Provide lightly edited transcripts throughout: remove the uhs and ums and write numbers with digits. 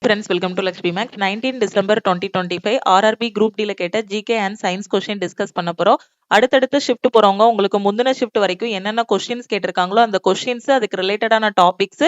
friends, welcome to Lakshmi Max. 19 December 2025 RRB Group D கேட்ட GK and Science question discuss பண்ண போறோம். அடுத்தடுத்த shift போறவங்க உங்களுக்கு முந்தின ஷிஃப்ட் வரைக்கும் என்னென்ன கொஸ்டின்ஸ் கேட்டிருக்காங்களோ அந்த கொஸ்டின்ஸ் அதுக்கு ரிலேட்டடான டாபிக்ஸ்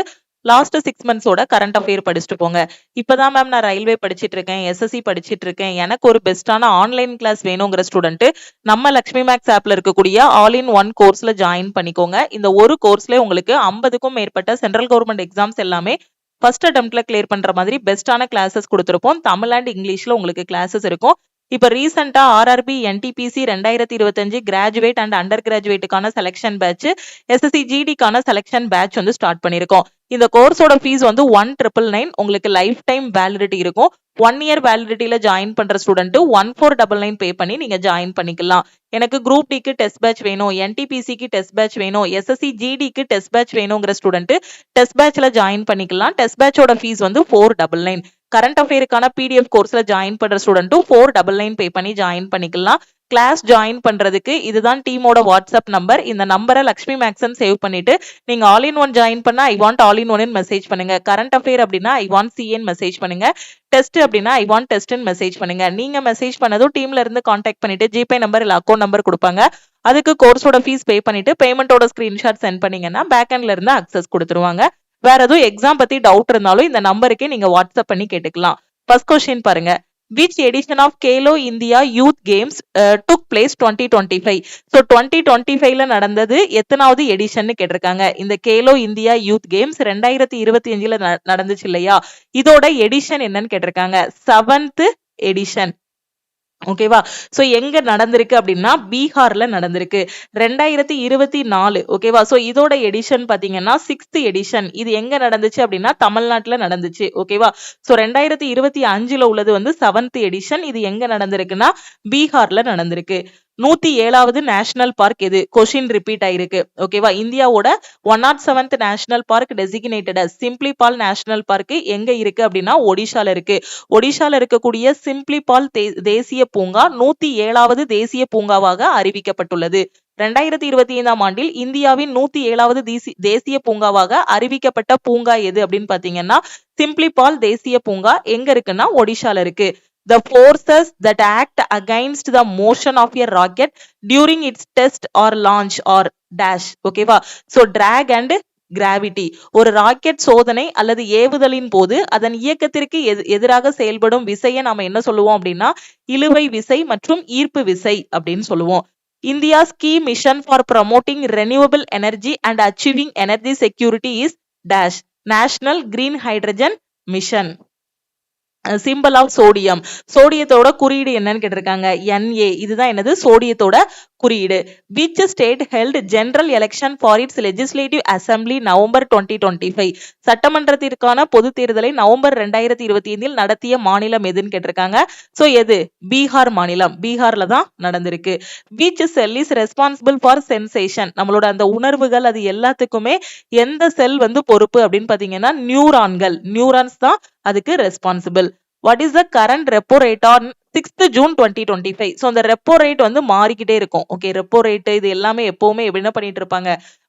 லாஸ்ட் 6 மந்த்ஸோட கரண்ட் அஃபேர் படிச்சுட்டு போங்க. இப்பதான் மேம் நான் ரயில்வே படிச்சிட்டு இருக்கேன், எஸ்எஸ்சி படிச்சிட்டு இருக்கேன், எனக்கு ஒரு பெஸ்டான ஆன்லைன் கிளாஸ் வேணுங்கிற ஸ்டூடெண்ட் நம்ம லக்ஷ்மி மேக்ஸ் ஆப்ல இருக்கக்கூடிய ஆல் இன் ஒன் கோர்ஸ்ல ஜாயின் பண்ணிக்கோங்க. இந்த ஒரு கோர்ஸ்ல உங்களுக்கு 50க்கும் மேற்பட்ட சென்ட்ரல் கவர்மெண்ட் எக்ஸாம்ஸ் எல்லாமே ஃபர்ஸ்ட் அட்டெம்ப்ட்ல கிளியர் பண்ற மாதிரி பெஸ்டான கிளாஸஸ் கொடுத்துருப்போம். தமிழ் அண்ட் இங்கிலீஷ்ல உங்களுக்கு கிளாஸஸ் இருக்கும். இப்ப ரீசெண்டா RRB NTPC 2025 graduate and under கிராஜுவேட்டுக்கான செலக்ஷன் பேட்ச், எஸ்எஸ்சி ஜிடிக்கான செலக்ஷன் பேட்ச் வந்து ஸ்டார்ட் பண்ணிருக்கோம். இந்த கோர்ஸோட ஃபீஸ் வந்து 1999. உங்களுக்கு லைஃப் டைம் வேலிடிட்டி இருக்கும். 1 இயர் வேலிடிட்டியில ஜாயின் பண்ற ஸ்டூடெண்ட் 1499 பே பண்ணி நீங்க ஜாயின் பண்ணிக்கலாம். எனக்கு குரூப் டிக்கு டெஸ்ட் பேட்ச் வேணும், என்டிபிசிக்கு டெஸ்ட் பேட்ச் வேணும், எஸ்எஸ்சி ஜிடிக்கு டெஸ்ட் பேட்ச் வேணுங்கிற ஸ்டூடெண்ட் டெஸ்ட் பேட்ச்ல ஜாயின் பண்ணிக்கலாம். டெஸ்ட் பேட்சோட ஃபீஸ் வந்து 499. கரண்ட் அஃபேருக்கான பிடிஎஃப் கோர்ஸ்ல ஜாயின் பண்ற ஸ்டூடெண்ட்டும் 499 பே பண்ணி ஜாயின் பண்ணிக்கலாம். கிளாஸ் ஜாயின் பண்றதுக்கு இதுதான் டீமோட வாட்ஸ்அப் நம்பர். இந்த நம்பரை லக்ஷ்மி மேக்ஸன் சேவ் பண்ணிட்டு நீங்க ஆல் இன் ஒன் ஜாயின் பண்ணா I want all in one message பண்ணுங்க. கரண்ட் அஃபேர் அப்படின்னா ஐ வாண்ட் சிஎன் மெசேஜ் பண்ணுங்க. டெஸ்ட் அப்படின்னா ஐ வாண்ட் டெஸ்ட் மெசேஜ் பண்ணுங்க. நீங்க மெசேஜ் பண்ணதும் டீம்ல இருந்து கான்டாக்ட் பண்ணிட்டு ஜிபே நம்பர் இல்ல அக்கௌண்ட் நம்பர் கொடுப்பாங்க. அதுக்கு கோர்ஸோட ஃபீஸ் பே பண்ணிட்டு பேமெண்டோட ஸ்கிரீன்ஷாட் சென்ட் பண்ணீங்கன்னா பேக்எண்ட்ல இருந்து அக்சஸ் கொடுத்துருவாங்க. வேற எதுவும் எக்ஸாம் பத்தி டவுட் இருந்தாலும் இந்த நம்பருக்கே நீங்க வாட்ஸ்அப் பண்ணி கேட்டுக்கலாம். ஃபர்ஸ்ட் கொஸ்டின் பாருங்க. Which edition of Kelo India Youth Games took place 2025? So 2025ல நடந்தது எத்தனாவது எடிஷன் கேட்டிருக்காங்க. இந்த கேலோ இந்தியா யூத் கேம்ஸ் 2025ல நடந்துச்சு இல்லையா, இதோட எடிஷன் என்னன்னு கேட்டிருக்காங்க. 7th edition. ஓகேவா? சோ எங்க நடந்திருக்கு அப்படின்னா பீகார்ல நடந்திருக்கு 2024. ஓகேவா? சோ இதோட எடிஷன் பாத்தீங்கன்னா 6th எடிஷன். இது எங்க நடந்துச்சு அப்படின்னா தமிழ்நாட்டுல நடந்துச்சு. ஓகேவா? சோ 2025ல உள்ளது வந்து 7th எடிஷன். இது எங்க நடந்திருக்குன்னா பீகார்ல நடந்திருக்கு. 107வது நேஷனல் பார்க் எது? கொஸ்டின் ரிப்பீட் ஆயிருக்கு. ஓகேவா? இந்தியாவோட 107th national park designated Similipal national park எங்க இருக்கு அப்படின்னா ஒடிஷால இருக்கு. ஒடிஷால இருக்கக்கூடிய சிம்ப்ளிபால் தேசிய பூங்கா 107வது தேசிய பூங்காவாக அறிவிக்கப்பட்டுள்ளது. 2025ஆம் ஆண்டில் இந்தியாவின் 107வது தேசிய பூங்காவாக அறிவிக்கப்பட்ட பூங்கா எது அப்படின்னு பாத்தீங்கன்னா சிம்ப்ளிபால் தேசிய பூங்கா எங்க இருக்குன்னா ஒடிஷால இருக்கு. The forces that act against the motion of a rocket during its test or launch or dash. ஓகேவா? So drag and gravity. ஒரு ராக்கெட் சோதனை அல்லது ஏவுதலின் போது அதன் இயக்கத்திற்கு எதிராக செயல்படும் விசையை நாம என்ன சொல்லுவோம் அப்படின்னா இழுவை விசை மற்றும் ஈர்ப்பு விசை அப்படின்னு சொல்லுவோம். India's key mission for promoting renewable energy and achieving energy security is dash. National Green Hydrogen Mission. Symbol of sodium. சோடியத்தோட குறியீடு என்னன்னு கேட்டிருக்காங்க. Na. இதுதான் என்னது? சோடியத்தோட குறியீடு. Which state held general election for its legislative assembly November 2025? சட்டமன்றத்திற்கான பொது தேர்தலை November 2025 நடத்திய மாநிலம் எதுன்னு கேட்டிருக்காங்க. சோ எது? பீகார் மாநிலம். பீகார்ல தான் நடந்திருக்கு. Which cell is responsible for sensation? நம்மளோட அந்த உணர்வுகள் அது எல்லாத்துக்குமே எந்த செல் வந்து பொறுப்பு அப்படின்னு பாத்தீங்கன்னா நியூரான்கள். நியூரான்ஸ் தான் அதுக்கு responsible. What is the current repo rate on 6th June 2025? So அந்த ரெப்போ ரேட் வந்து மாறிக்கிட்டே இருக்கும். ஓகே, ரெப்போ ரேட் இது எல்லாமே எப்பவுமே என்ன பண்ணிட்டு இருப்பாங்க,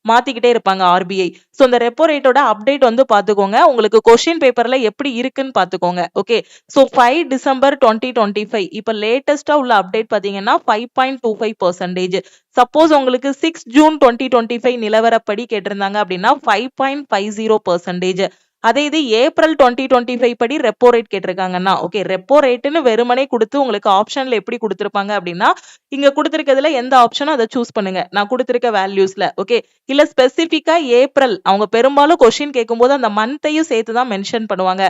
மாத்திக்கிட்டே இருப்பாங்க ஆர்பிஐ. சோ அந்த ரெப்போ ரேட்டோட அப்டேட் வந்து பாத்துக்கோங்க. உங்களுக்கு கொஸ்டின் பேப்பர்ல எப்படி இருக்குன்னு பாத்துக்கோங்க. ஓகே, சோ 5 December 2025 இப்ப லேட்டஸ்டா உள்ள அப்டேட் பாத்தீங்கன்னா 5.25%. சப்போஸ் உங்களுக்கு 6 June 2025 நிலவரப்படி கேட்டிருந்தாங்க அப்படின்னா 5.50%. அதே இது ஏப்ரல் 2025 படி ரெப்போ ரேட் கேட்டிருக்காங்கன்னா ஓகே, ரெப்போ ரேட்னு வெறுமனே கொடுத்து உங்களுக்கு ஆப்ஷன்ல எப்படி கொடுத்திருப்பாங்க அப்படின்னா இங்க கொடுத்திருக்கிறதுல எந்த ஆப்ஷனோ அதை சூஸ் பண்ணுங்க. நான் கொடுத்திருக்க வேல்யூஸ்ல ஓகே, இல்ல ஸ்பெசிபிக்கா ஏப்ரல், அவங்க பெரும்பாலும் கொஸ்டின் கேட்கும்போது அந்த மந்தையும் சேர்த்து தான் மென்ஷன் பண்ணுவாங்க.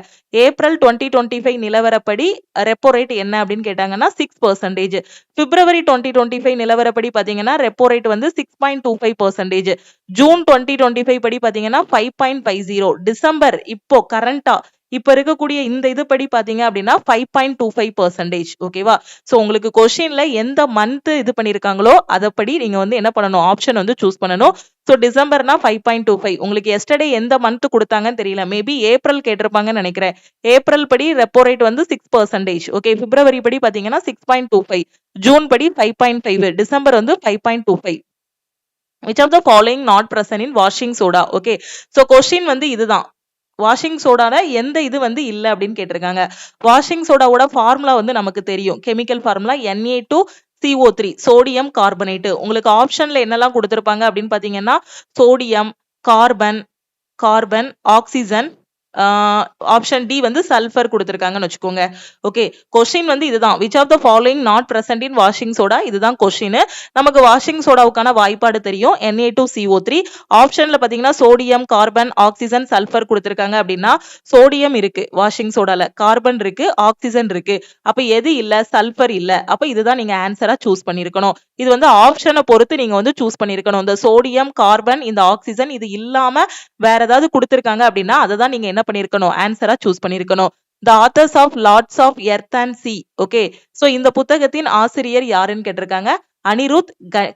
ஏப்ரல் 2025 நிலவரப்படி ரெப்போ ரேட் என்ன அப்படின்னு கேட்டாங்கன்னா 6%. பிப்ரவரி 2025 நிலவரப்படி பாத்தீங்கன்னா ரெப்போ ரேட் வந்து 6.25%. ஜூன் 2025 படி பாத்தீங்கன்னா 5.50. டிசம்பர் இப்போ கரண்டா இப்ப இருக்கக்கூடிய இந்த இது படி பாத்தீங்க அப்படின்னா 5.25%. ஓகேவா? சோ உங்களுக்கு கொஸ்டின்ல எந்த மந்த் இது பண்ணிருக்காங்களோ அதப்படி நீங்க வந்து என்ன பண்ணணும், ஆப்ஷன் வந்து சூஸ் பண்ணணும். சோ டிசம்பர்னா 5.25. உங்களுக்கு எஸ்டர்டே எந்த மந்த் கொடுத்தாங்கன்னு தெரியல, மேபி ஏப்ரல் கேட்டிருப்பாங்கன்னு நினைக்கிறேன். ஏப்ரல் படி ரெப்போ ரேட் வந்து 6%. ஓகே, பிப்ரவரி படி பாத்தீங்கன்னா 6.25, ஜூன் படி 5.5, டிசம்பர் வந்து 5.25. Which of the following not present in washing soda? Okay, so question வந்து இதுதான். வாஷிங் சோடால எந்த இது வந்து இல்ல அப்படின்னு கேட்டிருக்காங்க. வாஷிங் சோடாவோட ஃபார்முலா வந்து நமக்கு தெரியும். Chemical formula Na2CO3 sodium carbonate. உங்களுக்கு ஆப்ஷன்ல என்னெல்லாம் கொடுத்திருப்பாங்க அப்படின்னு பாத்தீங்கன்னா sodium, carbon, oxygen, option D வந்து சல்ஃபர் கொடுத்திருக்காங்கன்னு வச்சுக்கோங்க. ஓகே, கொஸ்டின் வந்து இதுதான். Which of the following not present in washing soda, இதுதான் கொஸ்டின். நமக்கு வாஷிங் சோடாவுக்கான வாய்ப்பாடு தெரியும், Na2CO3. ஆப்ஷன்ல பாத்தீங்கன்னா சோடியம், கார்பன், ஆக்சிஜன், சல்ஃபர் கொடுத்திருக்காங்க அப்படின்னா சோடியம் இருக்கு வாஷிங் சோடால, கார்பன் இருக்கு, ஆக்சிஜன் இருக்கு. அப்ப எது இல்ல? சல்ஃபர் இல்ல. அப்ப இதுதான் நீங்க ஆன்சரா சூஸ் பண்ணிருக்கணும். இது வந்து ஆப்ஷனை பொறுத்து நீங்க வந்து சூஸ் பண்ணிருக்கணும். இந்த சோடியம், கார்பன், இந்த ஆக்சிஜன் இது இல்லாம வேற ஏதாவது கொடுத்திருக்காங்க அப்படின்னா அதை தான் நீங்க என்ன பண்ணிருக்கணும்? ஆன்சரா சூஸ் பண்ணிருக்கணும். The authors of Lords of Earth and Sea. Okay, so இந்த புத்தகத்தின் ஆசிரியர் யாருன்னு கேட்டிருக்காங்க. Anirudh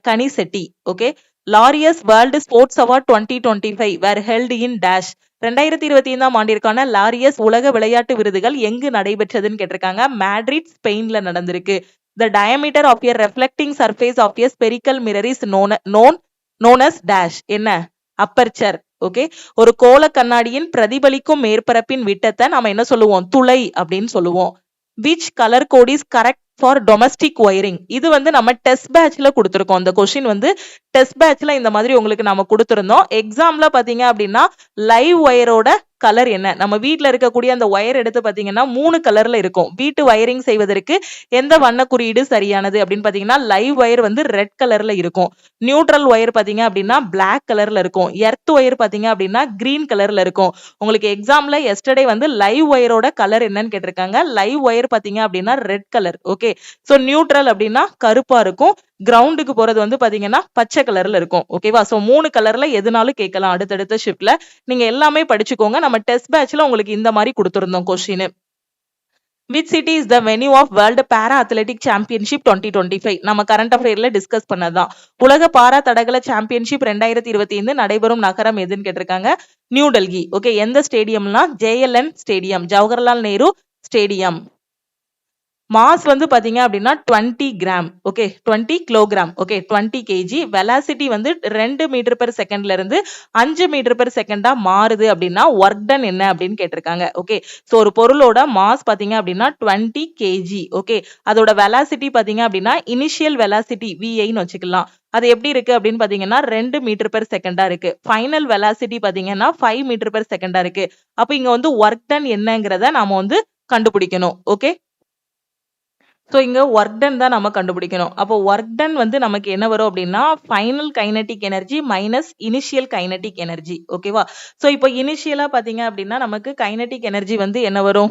Kanisetty. Okay, Laureus world sports award 2025 were held in dash. 2025 ஆண்டிற்கான லாரியஸ் உலக விளையாட்டு விருதுகள் எங்கு நடைபெற்றதுன்னு கேட்டிருக்காங்க. மேட்ரிட், ஸ்பெயின்ல நடந்திருக்கு. The diameter of a reflecting surface of a spherical mirror is known as dash. என்ன? அப்பர்ச்சர். ஓகே, ஒரு கோள கண்ணாடியின் பிரதிபலிக்கும் மேற்பரப்பின் விட்டத்தை நாம என்ன சொல்லுவோம்? துளை அப்படின்னு சொல்லுவோம். Which colour code is correct for domestic wiring? இது வந்து நம்ம டெஸ்ட் பேட்ச்ல கொடுத்திருக்கோம். இந்த கொஸ்டின் வந்து டெஸ்ட் பேட்ச்ல இந்த மாதிரி உங்களுக்கு நாம கொடுத்திருந்தோம். எக்ஸாம்ல பாத்தீங்க அப்படின்னா லைவ் ஒயரோட கலர் என்ன? நம்ம வீட்டுல இருக்கக்கூடிய அந்த ஒயர் எடுத்து பாத்தீங்கன்னா 3 கலர்ல இருக்கும். வீட்டு வயரிங் செய்வதற்கு எந்த வண்ண குறியீடு சரியானது அப்படின்னு பாத்தீங்கன்னா லைவ் ஒயர் வந்து ரெட் கலர்ல இருக்கும். நியூட்ரல் ஒயர் பாத்தீங்க அப்படின்னா பிளாக் கலர்ல இருக்கும். எர்த் ஒயர் பாத்தீங்க அப்படின்னா கிரீன் கலர்ல இருக்கும். உங்களுக்கு எக்ஸாம்ல எஸ்டர்டே வந்து லைவ் ஒயரோட கலர் என்னன்னு கேட்டிருக்காங்க. லைவ் ஒயர் பாத்தீங்க அப்படின்னா red colour. Okay, so neutral அப்படின்னா கருப்பா இருக்கும். கிரவுண்டுக்கு போறது வந்து பாத்தீங்கன்னா பச்சை கலர்ல இருக்கும். ஓகேவா? சோ 3 கலர்ல எதுனாலும் கேட்கலாம் அடுத்தடுத்த ஷிப்ட்ல. நீங்க எல்லாமே படிச்சுக்கோங்க. நம்ம டெஸ்ட் பேட்ச்ல உங்களுக்கு இந்த மாதிரி கொடுத்திருந்தோம் question. Which city is the venue of World Para Athletic Championship 2025? நம்ம கரண்ட் அஃபேர்ல டிஸ்கஸ் பண்ணதான். உலக பாரா தடகள சாம்பியன்ஷிப் 2025 நடைபெறும் நகரம் எதுன்னு கேட்டிருக்காங்க. நியூ டெல்லி. ஓகே, எந்த ஸ்டேடியம்னா JLN stadium, Jawaharlal Nehru stadium. Mass வந்து பாத்தீங்க அப்படின்னா 20 gram. Okay, 20 kilogram. Okay, 20 kg. Velocity வந்து 2 மீட்டர் பெர் செகண்ட்ல இருந்து 5 மீட்டர் பெர் செகண்டா மாறுது அப்படின்னா ஒர்க் டன் என்ன அப்படின்னு கேட்டிருக்காங்க. ஓகே, சோ ஒரு பொருளோட மாஸ் பாத்தீங்க அப்படின்னா 20 kg. ஓகே, அதோட வெலாசிட்டி பாத்தீங்க அப்படின்னா இனிஷியல் வெலாசிட்டி VIன்னு வச்சுக்கலாம். அது எப்படி இருக்கு அப்படின்னு பாத்தீங்கன்னா 2 மீட்டர் பெர் செகண்டா இருக்கு. ஃபைனல் வெலாசிட்டி பாத்தீங்கன்னா 5 மீட்டர் பெர் செகண்டா இருக்கு. அப்ப இங்க வந்து ஒர்க் டன் என்னங்கிறத நாம வந்து கண்டுபிடிக்கணும். ஓகே, சோ இங்க ஒர்க் டன் தான் நம்ம கண்டுபிடிக்கணும். அப்போ ஒர்க் டன் வந்து நமக்கு என்ன வரும் அப்படின்னா final kinetic energy minus initial kinetic energy. ஓகேவா? சோ இப்போ இனிஷியலா பாத்தீங்க அப்படின்னா நமக்கு கைனடிக் எனர்ஜி வந்து என்ன வரும்?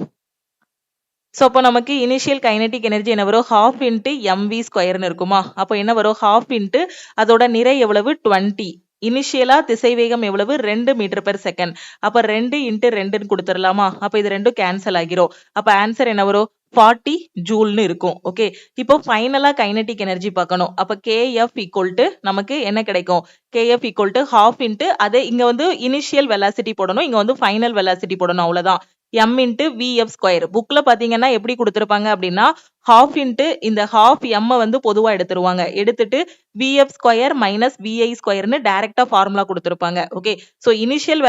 சோ அப்போ நமக்கு இனிஷியல் கைனடிக் எனர்ஜி என்ன வரும்? ½ into mv² இருக்குமா? அப்போ என்ன வரும்? ½ into அதோட நிறை எவ்வளவு? 20. இனிஷியலா திசைவேகம் எவ்வளவு? 2 மீட்டர் பெர் செகண்ட். அப்ப 2 into 2 கொடுத்துடலாமா? அப்ப இது ரெண்டும் கேன்சல் ஆகிரும். அப்ப ஆன்சர் என்ன வரும்? 40 ஜூல்னு இருக்கும். ஓகே, இப்போ ஃபைனலா கைனடிக் எனர்ஜி பார்க்கணும். அப்ப KF equal to நமக்கு என்ன கிடைக்கும்? KF equal to ½ into அதே இங்க வந்து இனிஷியல் வெலாசிட்டி போடணும், இங்க வந்து ஃபைனல் வெலாசிட்டி போடணும், அவ்வளவுதான். m into VF². புக்ல பாத்தீங்கன்னா எப்படி கொடுத்திருப்பாங்க அப்படின்னா ½ into இந்த ½ m வந்து பொதுவா எடுத்துருவாங்க. எடுத்துட்டு VF² minus VI² டைரக்டா ஃபார்முலா கொடுத்திருப்பாங்க. ஓகே, சோ இனிஷியல்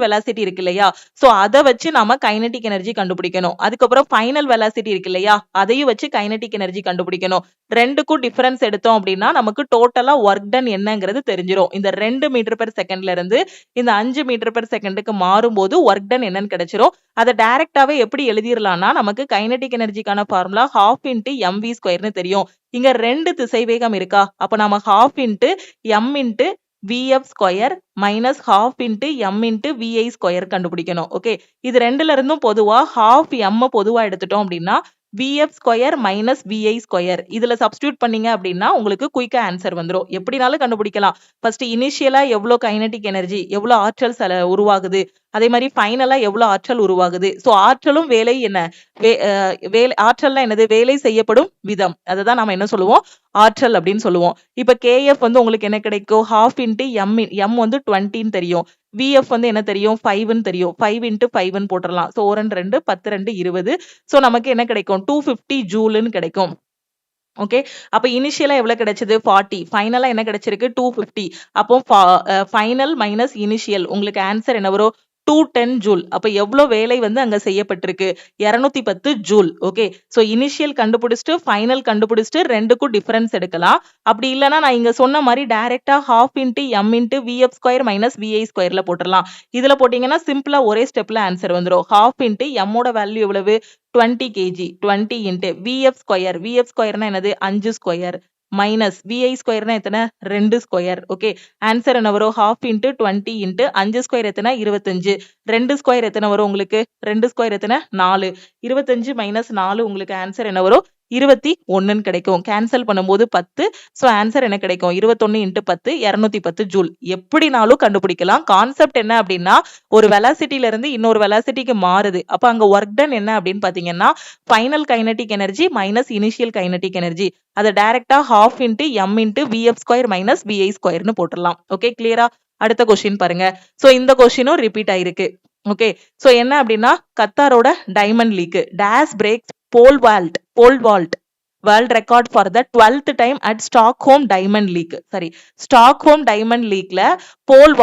வெலாசிட்டி இருக்கு இல்லையா? சோ அதை வச்சு நாம கைனடிக் எனர்ஜி கண்டுபிடிக்கணும். அதுக்கப்புறம் ஃபைனல் வெலாசிட்டி இருக்கு இல்லையா? அதையும் வச்சு கைனடிக் எனர்ஜி கண்டுபிடிக்கணும். ரெண்டுக்கும் டிஃபரன்ஸ் எடுத்தோம் அப்படின்னா நமக்கு டோட்டலா ஒர்க் டன் என்னங்கிறது தெரிஞ்சிரும். இந்த 2 மீட்டர் பெர் செகண்ட்ல இருந்து இந்த 5 மீட்டர் பெர் செகண்டுக்கு மாறும்போது ஒர்க் டன் என்னன்னு கிடைச்சிரும். அதை டைரக்டாவே எப்படி எழுதிரலாம்னா நமக்கு கைனடிக் எனர்ஜிக்கான ஃபார்முலா ½ into mv² தெரியும். இங்க 2 திசைவேகம் இருக்கா? அப்ப நாம ½ into m into VF² minus ½ into m into VI² கண்டுபிடிக்கணும். ஓகே, இது ரெண்டுல இருந்தும் பொதுவா ½ m பொதுவா எடுத்துட்டோம் அப்படின்னா VF² minus VI². இதுல சப்ஸ்டியூட் பண்ணீங்க அப்படின்னா உங்களுக்கு குயிக்கா ஆன்சர் வந்துரும். எப்படினாலும் கண்டுபிடிக்கலாம். ஃபர்ஸ்ட் இனிஷியலா எவ்வளவு கைனடிக் எனர்ஜி, எவ்வளவு ஆற்றல் உருவாகுது, அதே மாதிரி ஃபைனலா எவ்வளவு ஆற்றல் உருவாகுது. சோ ஆற்றலும் வேலை என்ன? ஆற்றல்னா என்னது? வேலை செய்யப்படும் விதம். அததான் நாம என்ன சொல்லுவோம்? ஆற்றல் அப்படின்னு சொல்லுவோம். இப்ப KF வந்து உங்களுக்கு என்ன கிடைக்கும்? ½ into m வந்து 20 தெரியும். VF வந்து என்ன தெரியும்? 5 தெரியும். 5 into 5 போட்டுறலாம். சோ 1 2 10 2 20. சோ நமக்கு என்ன கிடைக்கும்? 250 ஜூல்னு கிடைக்கும். ஓகே, அப்ப இனிஷியலா எவ்வளவு கிடைச்சது? 40. ஃபைனலா என்ன கிடைச்சிருக்கு? 250. அப்போ ஃபைனல் மைனஸ் இனிஷியல் உங்களுக்கு ஆன்சர் என்ன வரும்? 210 ஜூல். அப்ப எவ்வளவு வேலை வந்து அங்க செய்யப்பட்டிருக்கு? 210 ஜூல். ஓகே. சோ இனிஷியல் கண்டுபிடிச்சிட்டு ஃபைனல் கண்டுபிடிச்சிட்டு ரெண்டுக்கும் டிஃபரன்ஸ் எடுக்கலாம். அப்படி இல்லனா நான் இங்க சொன்ன மாதிரி டைரக்டா half into m into vf square minus vi ஸ்கொயர்ல போட்டுறலாம். இதுல போட்டீங்கன்னா சிம்பிளா ஒரே ஸ்டெப்ல ஆன்சர் வந்துரும். half into m ஓட வேல்யூ எவ்வளவு? 20 kg. 20 into vf square. vf ஸ்கொயர்னா என்னது? 5 ஸ்கொயர் மைனஸ் vi ஸ்கொயர்னா எத்தனை? 2 ஸ்கொயர். ஓகே. ஆன்சர் என்ன வரும்? half into 20 into 5 ஸ்கொயர் எத்தனை? 25. 2 ஸ்கொயர் எத்தனை வரும் உங்களுக்கு? 2 ஸ்கொயர் எத்தனை? 4. 25 மைனஸ் 4 உங்களுக்கு ஆன்சர் என்ன வரும்? 21 கிடைக்கும். கேன்சல் பண்ணும்போது 10. சோ ஆன்சர் என்ன கிடைக்கும்? 21 into 10 210 ஜூல். எப்படினாலும் கண்டுபிடிக்கலாம். கான்செப்ட் என்ன அப்படின்னா ஒரு வெலாசிட்டில இருந்து இன்னொரு வெலாசிட்டிக்கு மாறுது. அப்ப அங்க ஒர்க் டன் என்ன அப்படின்னு பாத்தீங்கன்னா final kinetic energy minus initial kinetic energy. அதை டைரக்டா half into m into vf square minus vi ஸ்கொயர்னு போட்டுடலாம். ஓகே, கிளியரா? அடுத்த கொஸ்டின் பாருங்க. சோ இந்த கொஸ்டினும் ரிப்பீட் ஆயிருக்கு. ஓகே. சோ என்ன அப்படின்னா கத்தாரோட diamond league dash breaks pole vault world record for the 12th time at Stockholm Diamond League. சரி, Stockholm Diamond Leagueல pole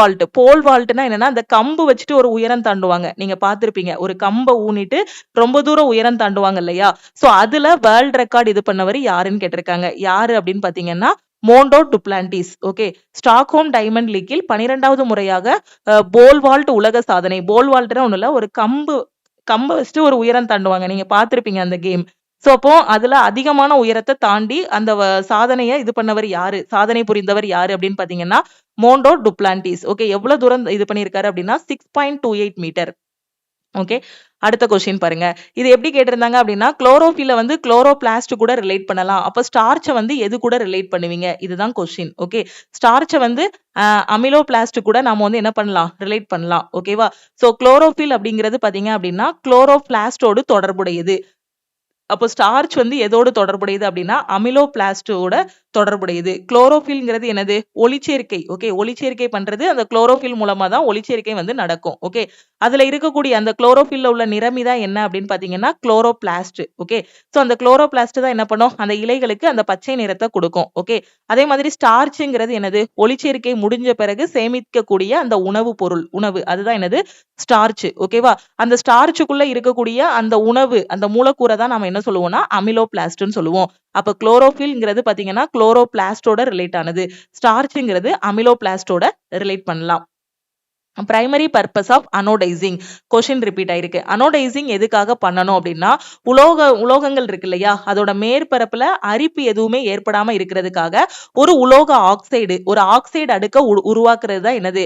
vaultனா என்னன்னா அந்த கம்பு வச்சுட்டு ஒரு உயரம் தாண்டுவாங்க. நீங்க பார்த்திருப்பீங்க. ஒரு கம்பை ஊனிட்டு ரொம்ப தூரம் உயரம் தாண்டுவாங்க இல்லையா? சோ அதுல வேர்ல்ட் ரெக்கார்ட் இது பண்ணவர் யாருன்னு கேட்டிருக்காங்க. யாரு அப்படின்னு பாத்தீங்கன்னா மோண்டோ டுப்ளாண்டிஸ். ஓகே. ஸ்டாக்ஹோம் டைமண்ட் லீக்கில் 12வது முறையாக போல் வால்ட் உலக சாதனை. போல் வால்ட்னா ஒண்ணு இல்ல, ஒரு கம்பை வச்சுட்டு ஒரு உயரம் தாண்டுவாங்க. நீங்க பார்த்திருப்பீங்க அந்த கேம். சோ அப்போ அதுல அதிகமான உயரத்தை தாண்டி அந்த சாதனையை இது பண்ணவர் யாரு? சாதனை புரிந்தவர் யாரு அப்படின்னு பாத்தீங்கன்னா மோண்டோ டுப்ளாண்டிஸ். ஓகே. எவ்வளவு தூரம் இது பண்ணிருக்காரு அப்படின்னா 6.28 மீட்டர். ஓகே. அடுத்த கொஸ்டின் பாருங்க. இது எப்படி கேட்டிருந்தாங்க அப்படின்னா குளோரோஃபில வந்து குளோரோபிளாஸ்ட் கூட ரிலேட் பண்ணலாம். அப்ப ஸ்டார்ச்சை வந்து எது கூட ரிலேட் பண்ணுவீங்க? இதுதான் கொஸ்டின். ஓகே. ஸ்டார்ச்சை வந்து அமிலோபிளாஸ்ட் கூட நாம வந்து என்ன பண்ணலாம்? ரிலேட் பண்ணலாம். ஓகேவா? சோ குளோரோஃபில் அப்படிங்கிறது பாத்தீங்க அப்படின்னா குளோரோபிளாஸ்டோடு தொடர்புடையது. அப்போ ஸ்டார்ச் வந்து எதோடு தொடர்புடையது அப்படின்னா அமிலோபிளாஸ்டோட தொடர்புடையது. குளோரோஃபில்ங்கிறது என்னது? ஒளிச்சேர்க்கை. ஓகே. ஒளிச்சேர்க்கை பண்றது அந்த குளோரோஃபில் மூலமா தான் ஒளிச்சேர்க்கை வந்து நடக்கும். ஓகே. அதுல இருக்கக்கூடிய அந்த குளோரோஃபில்ல உள்ள நிறமி தான் என்ன அப்படின்னு பாத்தீங்கன்னா குளோரோபிளாஸ்ட். ஓகே. சோ அந்த குளோரோபிளாஸ்ட் தான் என்ன பண்ணும்? அந்த இலைகளுக்கு அந்த பச்சை நிறத்தை கொடுக்கும். ஓகே. அதே மாதிரி ஸ்டார்ச்ங்கிறது என்னது? ஒளிச்சேர்க்கை முடிஞ்ச பிறகு சேமிக்கக்கூடிய அந்த உணவு பொருள். அதுதான் என்னது? ஸ்டார்ச். ஓகேவா? அந்த ஸ்டார்ச்சுக்குள்ள இருக்கக்கூடிய அந்த உணவு அந்த மூலக்கூறை தான் நாம என்ன சொல்லுவோம்னா அமிலோபிளாஸ்ட்னு சொல்லுவோம். அப்ப குளோரோஃபில்ங்கிறது பாத்தீங்கன்னா குளோரோபிளாஸ்டோட ரிலேட் ஆனது. ஸ்டார்ச்ங்கிறது அமிலோபிளாஸ்டோட ரிலேட் பண்ணலாம். Primary purpose of anodising. Question repeat ஆயிருக்கு. அனோடைசிங் எதுக்காக பண்ணணும் அப்படின்னா உலோகங்கள் இருக்கு இல்லையா, அதோட மேற்பரப்புல அரிப்பு எதுவுமே ஏற்படாம இருக்கிறதுக்காக ஒரு ஆக்சைடு அடுக்க உருவாக்குறது தான் என்னது?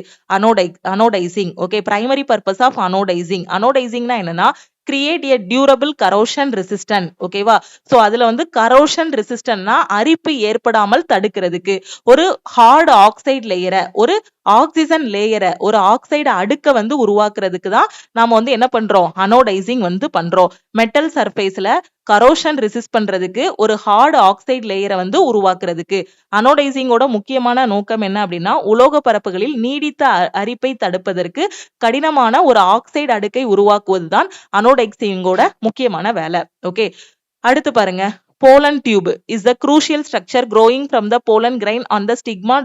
Anodising. Okay. Primary purpose of anodising. அனோடைசிங்னா என்னன்னா create a durable corrosion resistant. ஓகேவா? சோ அதுல வந்து கரோஷன் ரெசிஸ்டன்ட்னா அரிப்பு ஏற்படாமல் தடுக்கிறதுக்கு ஒரு ஹார்ட் ஆக்சைடு லேயரை, ஒரு ஆக்சிஜன் லேயரை, ஒரு ஆக்சைடு அடுக்க வந்து உருவாக்குறதுக்கு தான் நாம வந்து என்ன பண்றோம்? அனோடைசிங் வந்து பண்றோம். மெட்டல் சர்ஃபேஸ்ல கரோஷன் ரெசிஸ்ட் பண்றதுக்கு ஒரு ஹார்ட் ஆக்சைடு லேயரை வந்து உருவாக்குறதுக்கு. அனோடைசிங்கோட முக்கியமான நோக்கம் என்ன அப்படின்னா உலோக பரப்புகளில் நீடித்த அரிப்பை தடுப்பதற்கு கடினமான ஒரு ஆக்சைடு அடுக்கை உருவாக்குவதுதான் அனோடைசிங்கோட முக்கியமான வேலை. ஓகே. அடுத்து பாருங்க. Pollen tube is the crucial structure growing from the pollen grain on the stigma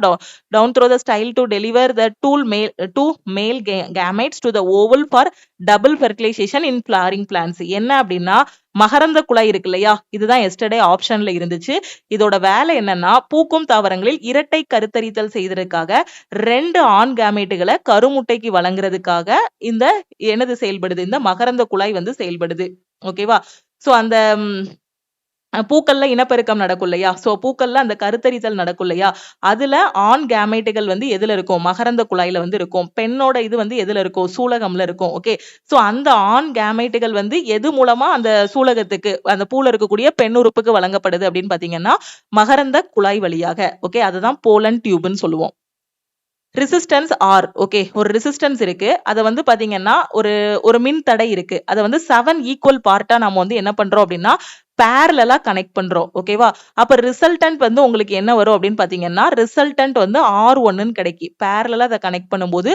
down through the style to deliver the two male gametes to the oval for double fertilization in flowering plants. என்ன அப்படின்னா மகரந்த குழாய் இருக்கு இல்லையா, இதுதான் yesterday ஆப்ஷன்ல இருந்துச்சு. இதோட வேலை என்னன்னா பூக்கும் தாவரங்களில் இரட்டை கருத்தரித்தல் செய்வதற்காக 2 ஆண் கேமேட்டுகளை கருமுட்டைக்கு வழங்குறதுக்காக இந்த என்னது செயல்படுது? இந்த மகரந்த குழாய் வந்து செயல்படுது. ஓகேவா? சோ அந்த பூக்கள்ல இனப்பெருக்கம் நடக்கும் இல்லையா, சோ பூக்கள்ல அந்த கருத்தரித்தல் நடக்கும் இல்லையா, அதுல ஆண் கேமேட்டுகள் வந்து எதுல இருக்கும்? மகரந்த குழாயில வந்து இருக்கும். பெண்ணோட இது வந்து எதுல இருக்கும்? சூலகம்ல இருக்கும். ஓகே. சோ அந்த ஆண் கேமேட்டுகள் வந்து எது மூலமா அந்த சூலகத்துக்கு, அந்த பூல இருக்கக்கூடிய பெண் உறுப்புக்கு வழங்கப்படுது அப்படின்னு பாத்தீங்கன்னா மகரந்த குழாய் வழியாக. ஓகே. அதுதான் போலன் டியூப்னு சொல்லுவோம். Resistance R. ஓகே. ஒரு ரெசிஸ்டன்ஸ் இருக்கு. அதை வந்து பாத்தீங்கன்னா ஒரு மின் தடை இருக்கு. அதை வந்து 7 ஈக்குவல் பார்ட்டா நம்ம வந்து என்ன பண்றோம் அப்படின்னா பேரலா கனெக்ட் பண்றோம். ஓகேவா? அப்ப ரிசல்டன்ட் வந்து உங்களுக்கு என்ன வரும் அப்படின்னு பாத்தீங்கன்னா ரிசல்டன்ட் வந்து R1 கிடைக்கும். பேரலா அதை கனெக்ட் பண்ணும்போது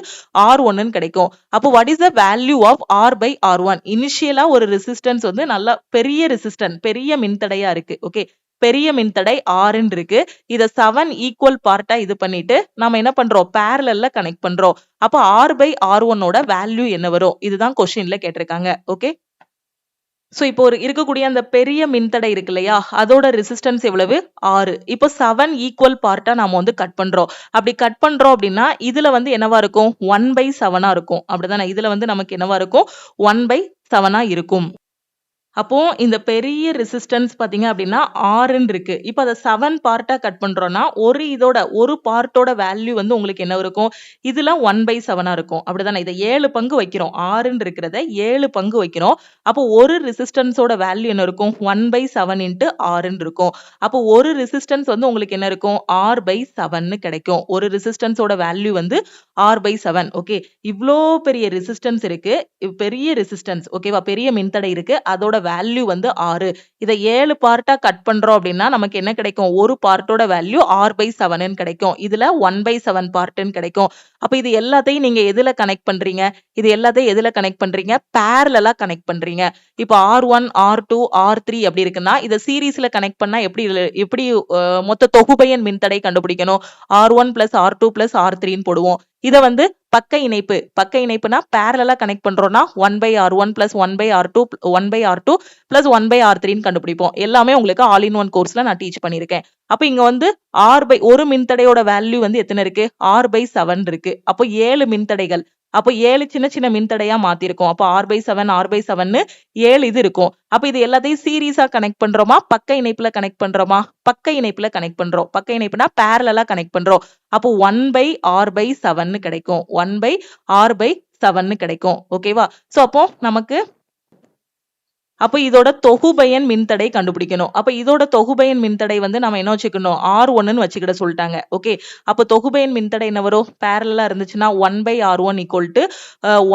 R1 கிடைக்கும். அப்போ what is the value of R/R1? இனிஷியலா ஒரு ரெசிஸ்டன்ஸ் வந்து நல்ல பெரிய ரெசிஸ்டன்ட், பெரிய மின்தடையா இருக்கு. ஓகே. பெரிய மின்தடை ஆறுன்னு இருக்கு. இத 7 ஈக்குவல் பார்ட்டா இது பண்ணிட்டு நம்ம என்ன பண்றோம், பேரலல்ல கனெக்ட் பண்றோம். அப்ப R/R1ஓட வேல்யூ என்ன வரும்? இதுதான் கொஸ்டின்ல கேட்டிருக்காங்க. ஓகே. சோ இப்போ இருக்கக்கூடிய அந்த பெரிய மின்தடை இருக்கு இல்லையா, அதோட ரெசிஸ்டன்ஸ் எவ்வளவு? 6. இப்போ 7 ஈக்குவல் பார்ட்டா நாம வந்து கட் பண்றோம். அப்படி கட் பண்றோம் அப்படின்னா இதுல வந்து என்னவா இருக்கும்? 1/7 இருக்கும். அப்படிதானே? இதுல வந்து நமக்கு என்னவா இருக்கும்? 1/7 இருக்கும். அப்போ இந்த பெரிய ரெசிஸ்டன்ஸ் பாத்தீங்க அப்படின்னா 6ன்னு இருக்கு. இப்ப அத 7 பார்ட்டா கட் பண்றோம்னா ஒரு பார்ட்டோட வேல்யூ வந்து உங்களுக்கு என்ன இருக்கும்? இதுல 1/7 இருக்கும். அப்படிதானே? இத 7 பங்கு வைக்கிறோம். 6ன்னு இருக்கிறத 7 பங்கு வைக்கிறோம். அப்போ ஒரு ரெசிஸ்டன்ஸோட வேல்யூ என்ன இருக்கும்? 1/7 இன்டு 6ன்னு இருக்கும். அப்போ ஒரு ரெசிஸ்டன்ஸ் வந்து உங்களுக்கு என்ன இருக்கும்? R/7ன்னு கிடைக்கும். ஒரு ரெசிஸ்டன்ஸோட வேல்யூ வந்து R/7. ஓகே. இவ்ளோ பெரிய ரெசிஸ்டன்ஸ் இருக்கு. பெரிய ரெசிஸ்டன்ஸ் ஓகேவா? பெரிய மின்தடை இருக்கு. அதோட வேல்யூ வந்து 6. இத 7 பார்ட்டா கட் பண்றோம் அப்படின்னா நமக்கு என்ன கிடைக்கும்? ஒரு பார்ட்டோட வேல்யூ R/7ன்னு கிடைக்கும். இதுல 1/7 பார்ட்ன்னு கிடைக்கும். அப்ப இது எல்லாத்தையும் நீங்க எதுல கனெக்ட் பண்றீங்க? இது எல்லாத்தையும் எதுல கனெக்ட் பண்றீங்க? பேரலலா கனெக்ட் பண்றீங்க. இப்ப R1, R2, R3 அப்படி இருக்குன்னா இத சீரிஸ்ல கனெக்ட் பண்ணா எப்படி மொத்த தொகுபயன் மின்தடை கண்டுபிடிக்கணும்? R1 + R2 + R3ன்னு போடுவோம். இத வந்து பக்க இணைப்புனா பேரலலா கனெக்ட் பண்றோம்னா 1/R1 + 1/R2 1/R2 + 1/R3ன்னு கண்டுபிடிப்போம். எல்லாமே உங்களுக்கு ஆல் இன் ஒன் கோர்ஸ்ல நான் டீச் பண்ணியிருக்கேன். அப்ப இங்க வந்து ஒரு மின்தடையோட வேல்யூ வந்து எத்தனை இருக்கு? R/7 இருக்கு. அப்போ 7 மின்தடைகள். அப்போ 7 சின்ன சின்ன மின்தடையா மாத்திருக்கோம். அப்போ R/7 7 இது இருக்கும். அப்ப இது எல்லாத்தையும் சீரிஸா கனெக்ட் பண்றோமா? பக்க இணைப்புல கனெக்ட் பண்றோமா? பக்க இணைப்புல கனெக்ட் பண்றோம். பக்க இணைப்புனா பேரலலா கனெக்ட் பண்றோம். அப்போ 1/R/7 கிடைக்கும். 1/R/7 கிடைக்கும். ஓகேவா? சோ அப்போ நமக்கு இதோட தொகுபயன் மின்தடை கண்டுபிடிக்கணும். அப்ப இதோட தொகுபயன் மின்தடை வந்து நம்ம என்ன வச்சுக்கணும்? R1ன்னு வச்சுக்கிட சொல்லிட்டாங்க. ஓகே. அப்ப தொகுபயன் மின்தடை என்ன வரும்? பேரலலா இருந்துச்சுன்னா 1/R1 =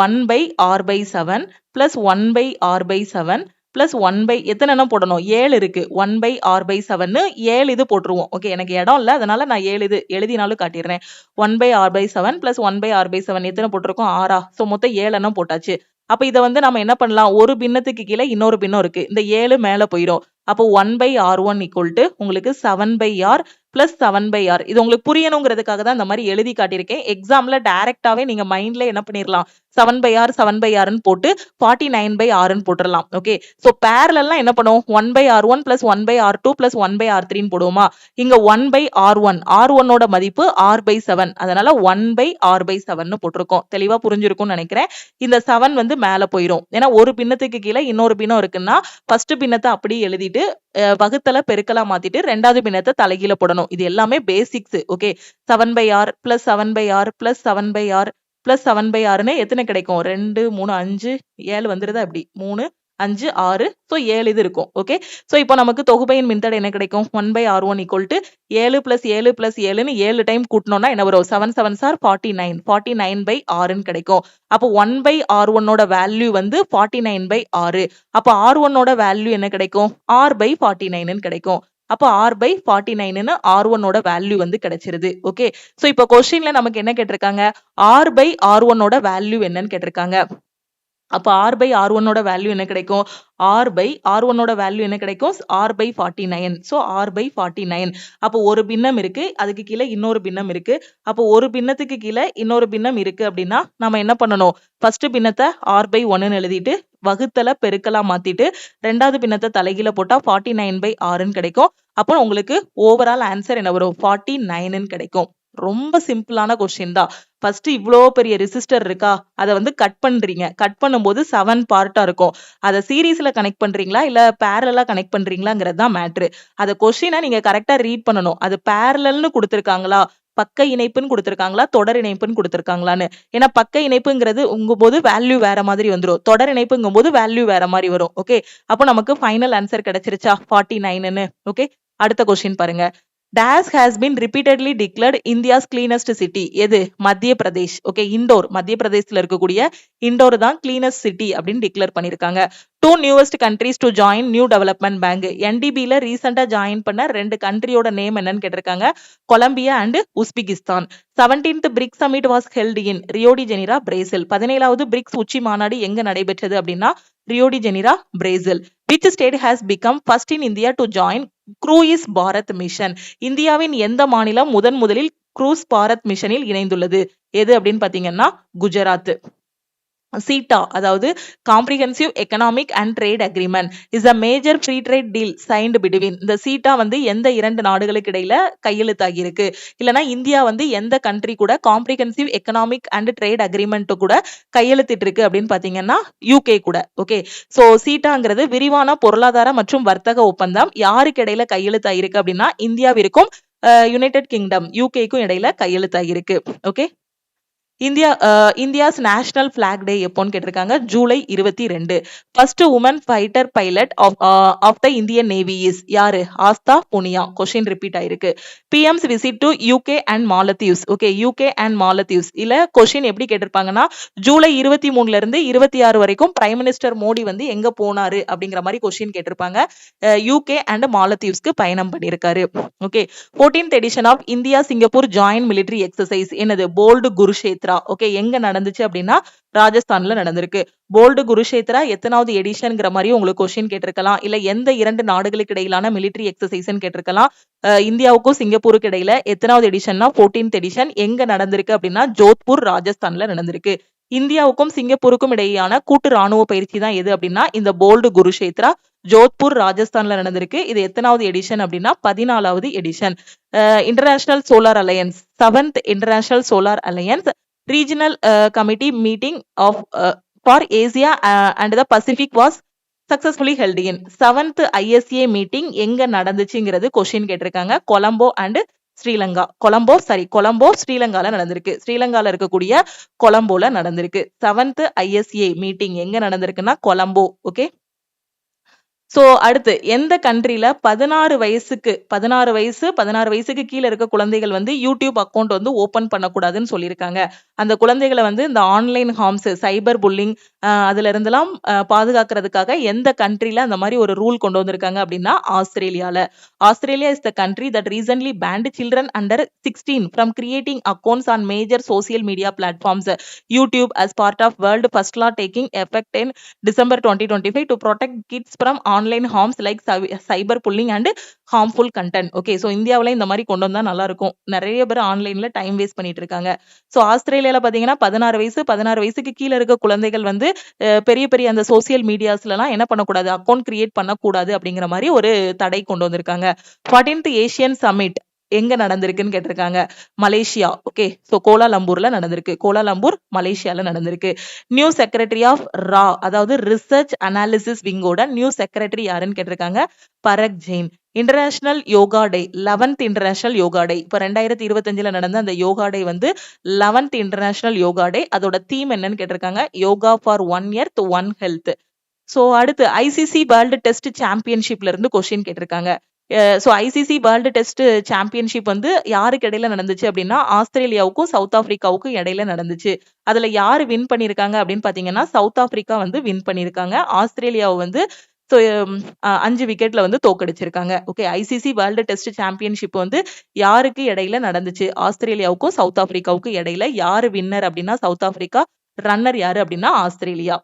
1/R/7 + 1/R/7 + 1 எத்தனை போடணும்? 7 இருக்கு. 1/R/7 7 இது போட்டுருவோம். ஓகே. எனக்கு இடம் இல்ல. அதனால நான் 7 இது எழுதினாலும் காட்டிடுறேன். 1/R/7 + 1/R/7 எத்தனை போட்டிருக்கோம்? 6. சோ மொத்தம் 7 போட்டாச்சு. அப்ப இத வந்து நம்ம என்ன பண்ணலாம்? ஒரு பின்னத்துக்கு கீழ இன்னொரு பின்னம் இருக்கு. இந்த 7 மேல போயிரும். அப்போ 1/R1 = உங்களுக்கு 7/R + 7/R. இது உங்களுக்கு புரியணுங்கிறதுக்காக தான் இந்த மாதிரி எழுதி காட்டியிருக்கேன். எக்ஸாம்ல டைரக்டாவே நீங்க மைண்ட்ல என்ன பண்ணிரலாம்? 7/R 7/Rன்னு போட்டு 49/Rன்னு போட்டுறலாம். ஓகே. சோ பேரலல்னா என்ன பண்ணுவோம்? 1/R1 + 1/R2 + 1/R3ன்னு போடுவோமா? இங்க 1/R1 R1ஓட மதிப்பு R/7. அதனால 1/R/7ன்னு போட்டிருக்கோம். தெளிவா புரிஞ்சிருக்கும்னு நினைக்கிறேன். இந்த 7 வந்து மேல போயிரும். ஏன்னா ஒரு பின்னத்துக்கு கீழ இன்னொரு பின்னம் இருக்குன்னா ஃபர்ஸ்ட் பின்னத்தை அப்படியே எழுதிட்டு வகுத்தல பெருக்கலா மாத்திட்டு ரெண்டாவது பின்னத்தை தலைகீழ போடணும். இது எல்லாமே basics. Okay. 7/R + 7/R + 7/R + 7/Rன்னு எத்தனை கிடைக்கும்? 2 3 5 7 வந்துருதா எப்படி? 3 5 6 சோ 7 இது இருக்கும். ஓகே. சோ இப்போ நமக்கு தொகுபயன் மின்தடை என்ன கிடைக்கும்? 1/R1 = 7 + 7 + 7ன்னு 7 டைம் கூட்டணும்னா என்ன வரும்? 7 7s are 49 49/Rன்னு கிடைக்கும். அப்போ 1/R1ஓட வேல்யூ வந்து 49/6. அப்ப R1ஓட வேல்யூ என்ன கிடைக்கும்? R/49ன்னு கிடைக்கும். அப்ப R/49ன்னு R1ஓட வேல்யூ வந்து கிடைச்சிருது. ஓகே. சோ இப்போ क्वेश्चनல நமக்கு என்ன கேட்டிருக்காங்க? R/R1ஓட வேல்யூ என்னன்னு கேட்டிருக்காங்க. அப்ப R/R1ஓட வேல்யூ என்ன கிடைக்கும்? R/R1ஓட வேல்யூ என்ன கிடைக்கும்? R/49. So R/49. அப்போ ஒரு பின்னம் இருக்கு. அதுக்கு கீழ இன்னொரு பின்னம் இருக்கு. அப்போ ஒரு பின்னத்துக்கு கீழ இன்னொரு பின்னம் இருக்கு அப்படின்னா நம்ம என்ன பண்ணணும்? ஃபர்ஸ்ட் பின்னத்தை R/1ன்னு எழுதிட்டு வகுத்தல பெருக்கலா மாத்திட்டு ரெண்டாவது பின்னத்தை தலைகீழ போட்டா 49/Rன்னு கிடைக்கும். அப்போ உங்களுக்கு ஓவரால் ஆன்சர் என்ன வரும்? 49ன்னு கிடைக்கும். ரொம்ப சிம்பிளான கொஸ்டின் தான். ஃபர்ஸ்ட் இவ்ளோ பெரிய ரெசிஸ்டர் இருக்கா? அத வந்து கட் பண்றீங்க. கட் பண்ணும்போது 7 பார்ட்டா இருக்கும். அத சீரிஸ்ல கனெக்ட் பண்றீங்களா இல்ல பேரலலா கனெக்ட் பண்றீங்களாங்கிறது தான் மேட்ரு. அத கொஸ்டினை நீங்க கரெக்ட்டா ரீட் பண்ணணும். அது பேரலல்னு கொடுத்திருக்காங்களா? பக்க இணைப்புன்னு கொடுத்திருக்காங்களா? தொடர் இணைப்புன்னு கொடுத்திருக்காங்களான்னு. ஏன்னா பக்க இணைப்புங்கிறது உங்கும்போது வேல்யூ வேற மாதிரி வந்துரும். தொடர் இணைப்புங்கும்போது வேல்யூ வேற மாதிரி வரும். ஓகே. அப்போ நமக்கு ஃபைனல் ஆன்சர் கிடைச்சிருச்சா? 49ன்னு. ஓகே. அடுத்த கொஸ்டின் பாருங்க. Dash has been repeatedly declared India's cleanest city. எது? மத்திய பிரதேஷ். ஓகே. இண்டோர். மத்திய பிரதேசத்துல இருக்கக்கூடிய இண்டோர் தான் cleanest city அப்படின்னு டிக்ளேர் பண்ணிருக்காங்க. 2 newest countries to join New Development Bank. NDB-ல ரீசெண்டா ஜாயின் பண்ண 2 கண்ட்ரியோட நேம் என்னன்னு கேட்டிருக்காங்க. Colombia and Uzbekistan. 17th BRICS Summit was held in Rio de Janeiro, Brazil. 17வது பிரிக்ஸ் உச்சி மாநாடு எங்க நடைபெற்றது அப்படின்னா Rio de Janeiro, Brazil. Which state has become first in India to join Cruise Bharat mission? இந்தியாவின் எந்த மாநிலம் முதலில் க்ரூஸ் பாரத் மிஷனில் இணைந்துள்ளது? எது அப்படின்னு பாத்தீங்கன்னா குஜராத். சீட்டா, அதாவது comprehensive economic and trade agreement is a major free trade deal signed between. இந்த சீட்டா வந்து எந்த 2 நாடுகளுக்கு இடையில கையெழுத்தாகி இருக்கு? இல்லனா இந்தியா வந்து எந்த கண்ட்ரி கூட comprehensive economic and trade agreement கூட கையெழுத்திட்டு இருக்கு அப்படின்னு பாத்தீங்கன்னா யூகே கூட. ஓகே, சோ சீட்டாங்கிறது விரிவான பொருளாதார மற்றும் வர்த்தக ஒப்பந்தம். யாருக்கு இடையில கையெழுத்தாயிருக்கு அப்படின்னா இந்தியாவிற்கும் யுனைடெட் கிங்டம் யூகேக்கும் இடையில கையெழுத்தாகிருக்கு. Okay, India's national black day எப்போன்னு கேட்டிருக்காங்க. July 22. First woman fighter pilot of the Indian navy is யாரு? ஆஸ்தா புனியா. கொஸ்டின் ரிப்பீட் ஆயிருக்கு. PM's visit to UK and Maldives. Okay, UK and Maldives. இல்ல கொஸ்டின் எப்படி கேட்டிருப்பாங்கன்னா ஜூலை 23 இருந்து 26 வரைக்கும் பிரைம் மினிஸ்டர் மோடி வந்து எங்க போனாரு அப்படிங்கிற மாதிரி கொஸ்டின் கேட்டிருப்பாங்க. யூகே அண்ட் மாலத்தீவ்ஸ்க்கு பயணம் பண்ணியிருக்காரு. Okay, 14th edition of India Singapore joint military exercise என்னது? போல்டு குருஷேத்ரா. ஓகே, எங்க நடந்துச்சு அப்படின்னா ராஜஸ்தான்ல நடந்திருக்கு. போல்டு குருஷேத்ரா எத்தனாவது எடிஷன்ங்கிற மாதிரி உங்களுக்கு கொஸ்டின் கேட்டிருக்கலாம். இல்ல எந்த 2 நாடுகளுக்கு இடையிலான மிலிட்டரி எக்ஸசைஸ் கேட்டிருக்கலாம். இந்தியாவுக்கும் சிங்கப்பூருக்கு இடையில எத்தனாவது எடிஷன்னா 14th எடிஷன். எங்க நடந்திருக்கு அப்படின்னா ஜோத்பூர் ராஜஸ்தான்ல நடந்திருக்கு. இந்தியாவுக்கும் சிங்கப்பூருக்கும் இடையான கூட்டு ராணுவ பயிற்சி தான் எது அப்படின்னா இந்த போல்டு குருஷேத்ரா. ஜோத்பூர் ராஜஸ்தான்ல நடந்திருக்கு. இது எத்தனாவது எடிஷன் அப்படின்னா 14வது edition. International solar alliance 7th international solar alliance regional committee meeting of for Asia and the Pacific was successfully held in 7th ISA meeting எங்க நடந்துச்சுங்கிறது கொஸ்டின் கேட்டிருக்காங்க. கொலம்போ அண்ட் ஸ்ரீலங்கா. கொலம்போ ஸ்ரீலங்கால நடந்திருக்கு. ஸ்ரீலங்கால இருக்கக்கூடிய கொலம்போல நடந்திருக்கு. 7th ISA மீட்டிங் எங்க நடந்திருக்குன்னா கொலம்போ. ஓகே, சோ அடுத்து எந்த கண்ட்ரில 16 வயசுக்கு கீழே இருக்க குழந்தைகள் வந்து யூடியூப் அக்கௌண்ட் வந்து ஓபன் பண்ணக்கூடாதுன்னு சொல்லியிருக்காங்க. அந்த குழந்தைகளை வந்து இந்த ஆன்லைன் ஹார்ம்ஸ், சைபர் புல்லிங் அதுல இருந்தெல்லாம் பாதுகாக்கிறதுக்காக எந்த கண்ட்ரில அந்த மாதிரி ஒரு ரூல் கொண்டு வந்திருக்காங்க அப்படின்னா ஆஸ்திரேலியால. Australia is the country that recently banned children under 16 from creating accounts on major social media platforms YouTube as part of world first law taking effect in December 2025 to protect kids from online harms like cyber bullying and harmful content. Okay, so இந்தியாவுல இந்த மாதிரி கொண்டு வந்தா நல்லா இருக்கும். நிறைய பேர் ஆன்லைன்ல டைம் வேஸ்ட் பண்ணிட்டு இருக்காங்க. சோ ஆஸ்திரேலியால பாத்தீங்கன்னா 16 வயசுக்கு கீழே இருக்க குழந்தைகள் வந்து பெரிய பெரிய அந்த சோசியல் மீடியாஸ்ல எல்லாம் என்ன பண்ணக்கூடாது, அக்கௌண்ட் கிரியேட் பண்ணக்கூடாது அப்படிங்கிற மாதிரி ஒரு தடை கொண்டு வந்திருக்காங்க. 14th ஏசியன் சமிட் எங்க நடந்திருக்குன்னு கேட்டிருக்காங்க. மலேசியா. ஓகே, சோ கோலாலம்பூர்ல நடந்திருக்கு. கோலாலம்பூர் மலேசியால நடந்திருக்கு. நியூ செக்ரட்டரி ஆஃப் ரா, அதாவது ரிசர்ச் அனாலிசிஸ் விங்கோட நியூ செக்ரட்டரி யாருன்னு கேட்டிருக்காங்க. பரக் ஜெயின். இன்டர்நேஷனல் யோகா டே 11th இன்டர்நேஷனல் யோகா டே. இப்ப 2025 நடந்த அந்த யோகா டே வந்து 11th இன்டர்நேஷனல் யோகா டே. அதோட தீம் என்னன்னு கேட்டிருக்காங்க. Yoga for 1 earth 1 health. So அடுத்து ஐசிசி வேர்ல்டு டெஸ்ட் சாம்பியன்ஷிப்ல இருந்து கொஸ்டின் கேட்டிருக்காங்க. So ICC world test championship வந்து யாருக்கு இடையில நடந்துச்சு அப்படின்னா ஆஸ்திரேலியாவுக்கும் சவுத் ஆப்பிரிக்காவுக்கும் இடையில நடந்துச்சு. அதுல யாரு வின் பண்ணிருக்காங்க அப்படின்னு பாத்தீங்கன்னா சவுத் ஆப்பிரிக்கா வந்து வின் பண்ணிருக்காங்க. ஆஸ்திரேலியாவை வந்து 5 விக்கெட்ல வந்து தோக்கடிச்சிருக்காங்க. Okay, ICC world test championship வந்து யாருக்கு இடையில நடந்துச்சு? ஆஸ்திரேலியாவுக்கும் சவுத் ஆப்பிரிக்காவுக்கும் இடையில. யாரு வின்னர் அப்படின்னா சவுத் ஆப்பிரிக்கா. ரன்னர் யாரு அப்படின்னா ஆஸ்திரேலியா.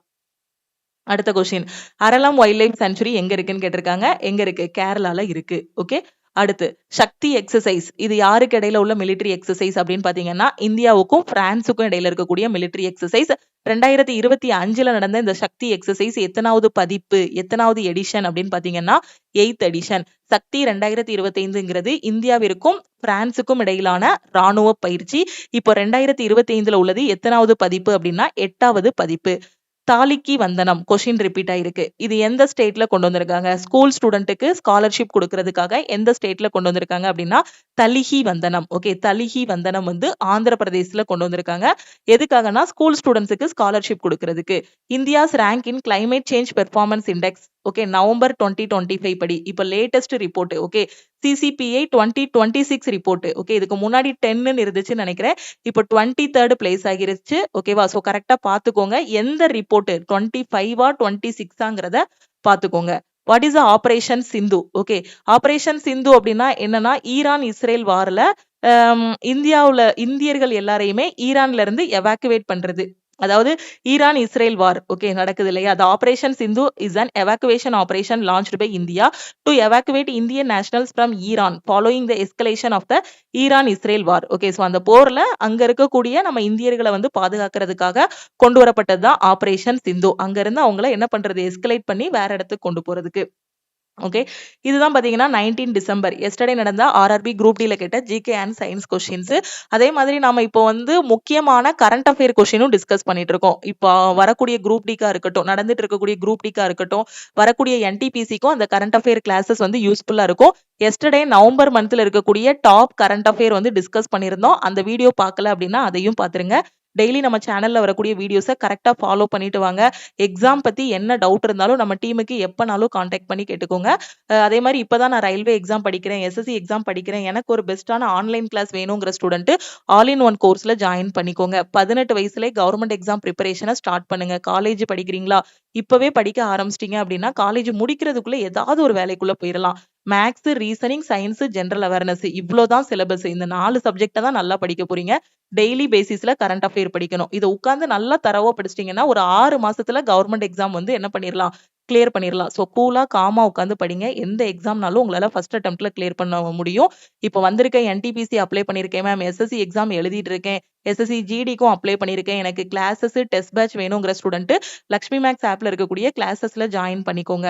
அடுத்த கொஸ்டின், அரலம் வைல்ட் லைஃப் சென்ச்சுரி எங்க இருக்குன்னு கேட்டிருக்காங்க. எங்க இருக்கு? கேரளால இருக்கு. ஓகே, அடுத்து சக்தி எக்ஸசைஸ். இது யாருக்கு இடையில உள்ள மிலிட்டரி எக்ஸசைஸ் அப்படின்னு பாத்தீங்கன்னா இந்தியாவுக்கும் பிரான்ஸுக்கும் இடையில இருக்கக்கூடிய மிலிட்டரி எக்ஸசைஸ். 2025 நடந்த இந்த சக்தி எக்ஸசைஸ் எத்தனாவது பதிப்பு, எத்தனாவது எடிஷன் அப்படின்னு பாத்தீங்கன்னா 8th எடிஷன். சக்தி 2025ங்கிறது இந்தியாவிற்கும் பிரான்ஸுக்கும் இடையிலான ராணுவ பயிற்சி. இப்போ 2025 உள்ளது எத்தனாவது பதிப்பு அப்படின்னா 8வது பதிப்பு. தாலிக்கி வந்தனம் கொஸ்டின் ரிப்பீட் ஆயிருக்கு. இது எந்த ஸ்டேட்ல கொண்டு வந்திருக்காங்க? ஸ்கூல் ஸ்டூடெண்ட்டுக்கு ஸ்காலர்ஷிப் கொடுக்கறதுக்காக எந்த ஸ்டேட்ல கொண்டு வந்திருக்காங்க அப்படின்னா தலிஹி வந்தனம். ஓகே, தலிஹி வந்தனம் வந்து ஆந்திர பிரதேசத்துல கொண்டு வந்திருக்காங்க. எதுக்காகனா ஸ்கூல் ஸ்டூடெண்ட்ஸுக்கு ஸ்காலர்ஷிப் கொடுக்கறதுக்கு. இந்தியாஸ் ரேங்க் இன் climate change performance index. Okay, November 2025 படி இப்ப latest report. Okay, CCPI 2026 report. Okay, இதுக்கு முன்னாடி 10 இருந்துச்சுன்னு நினைக்கிறேன். இப்போ 23rd பிளேஸ் ஆகிருச்சு. ஓகேவா? சோ கரெக்டா பாத்துக்கோங்க. எந்த ரிப்போர்ட் 25 26ங்கிறத பாத்துக்கோங்க. What is operation Sindhu? Okay, operation Sindhu அப்படின்னா என்னன்னா ஈரான் இஸ்ரேல் வார்ல இந்தியாவுல இந்தியர்கள் எல்லாரையுமே ஈரான்ல இருந்து எவாக்குவேட் பண்றது. அதாவது ஈரான் இஸ்ரேல் வார் ஓகே நடக்குது இல்லையா? அது operation Sindhu is an evacuation operation launched by India to evacuate Indian nationals from Iran following the escalation of the Iran Israel war. Okay, so அந்த போர்ல அங்க இருக்கக்கூடிய நம்ம இந்தியர்களை வந்து பாதுகாக்கிறதுக்காக கொண்டு வரப்பட்டது தான் ஆபரேஷன் சிந்து. அங்க இருந்து அவங்கள என்ன பண்றது, எஸ்கலேட் பண்ணி வேற இடத்துக்கு கொண்டு போறதுக்கு. ஓகே, இதுதான் பாத்தீங்கன்னா 19 டிசம்பர் எஸ்டர்டே நடந்த ஆர்ஆர்பி குரூப் டில கேட்ட ஜிகே அண்ட் சயின்ஸ் கொஸ்டின்ஸ். அதே மாதிரி நாம இப்போ வந்து முக்கியமான கரண்ட் அஃபேர் கொஸ்டினும் டிஸ்கஸ் பண்ணிட்டு இருக்கோம். இப்போ வரக்கூடிய குரூப் டிக்கா இருக்கட்டும், நடந்துட்டு இருக்கக்கூடிய குரூப் டிக்கா இருக்கட்டும், வரக்கூடிய என்டிபிசிக்கும் அந்த கரண்ட் அஃபேர் கிளாஸஸ் வந்து யூஸ்ஃபுல்லா இருக்கும். எஸ்டர்டே நவம்பர் மந்த்ல இருக்கக்கூடிய டாப் கரண்ட் அஃபேர் வந்து டிஸ்கஸ் பண்ணியிருந்தோம். அந்த வீடியோ பார்க்கல அப்படின்னா அதையும் பாத்துருங்க. டெய்லி நம்ம சேனல்ல வரக்கூடிய வீடியோஸை கரெக்டா ஃபாலோ பண்ணிட்டு வாங்க. எக்ஸாம் பத்தி என்ன டவுட் இருந்தாலும் நம்ம டீமுக்கு எப்பனாலும் கான்டாக்ட் பண்ணி கேட்டுக்கோங்க. அதே மாதிரி இப்பதான் நான் ரயில்வே எக்ஸாம் படிக்கிறேன், எஸ்எஸ்சி எக்ஸாம் படிக்கிறேன், எனக்கு ஒரு பெஸ்டான ஆன்லைன் கிளாஸ் வேணுங்கிற ஸ்டூடெண்ட் ஆல் இன் ஒன் கோர்ஸ்ல ஜாயின் பண்ணிக்கோங்க. 18 வயசுல கவர்மெண்ட் எக்ஸாம் ப்ரிப்பரேஷனை ஸ்டார்ட் பண்ணுங்க. காலேஜ் படிக்கிறீங்களா, இப்பவே படிக்க ஆரம்பிச்சிட்டீங்க அப்படின்னா காலேஜ் முடிக்கிறதுக்குள்ள ஏதாவது ஒரு வேலைக்குள்ள போயிடலாம். Maths, reasoning, science, general awareness இவ்வளவுதான் சிலபஸ். இந்த 4 சப்ஜெக்ட தான் நல்லா படிக்க போறீங்க. டெய்லி பேசிஸ்ல கரண்ட் அஃபேர் படிக்கணும். இதை உட்கார்ந்து நல்லா தரவா படிச்சிட்டீங்கன்னா ஒரு 6 மாசத்துல கவர்மெண்ட் எக்ஸாம் வந்து என்ன பண்ணிடலாம், கிளியர் பண்ணிடலாம். ஸோ கூலா காமா உட்காந்து படிங்க. எந்த எக்ஸாம்னாலும் உங்களால ஃபர்ஸ்ட் அட்டெம்ப்ட்ல கிளியர் பண்ண முடியும். இப்போ வந்திருக்க என்டிபிசி அப்ளை பண்ணிருக்கேன் மேம், எஸ்எஸ்சி எக்ஸாம் எழுதிட்டு இருக்கேன், எஸ்எஸ்சி ஜிடிக்கும் அப்ளை பண்ணிருக்கேன், எனக்கு கிளாஸஸ் டெஸ்ட் பேட்ச் வேணுங்கிற ஸ்டூடெண்ட் லக்ஷ்மி மேக்ஸ் ஆப்ல இருக்கக்கூடிய கிளாஸஸ்ல ஜாயின் பண்ணிக்கோங்க.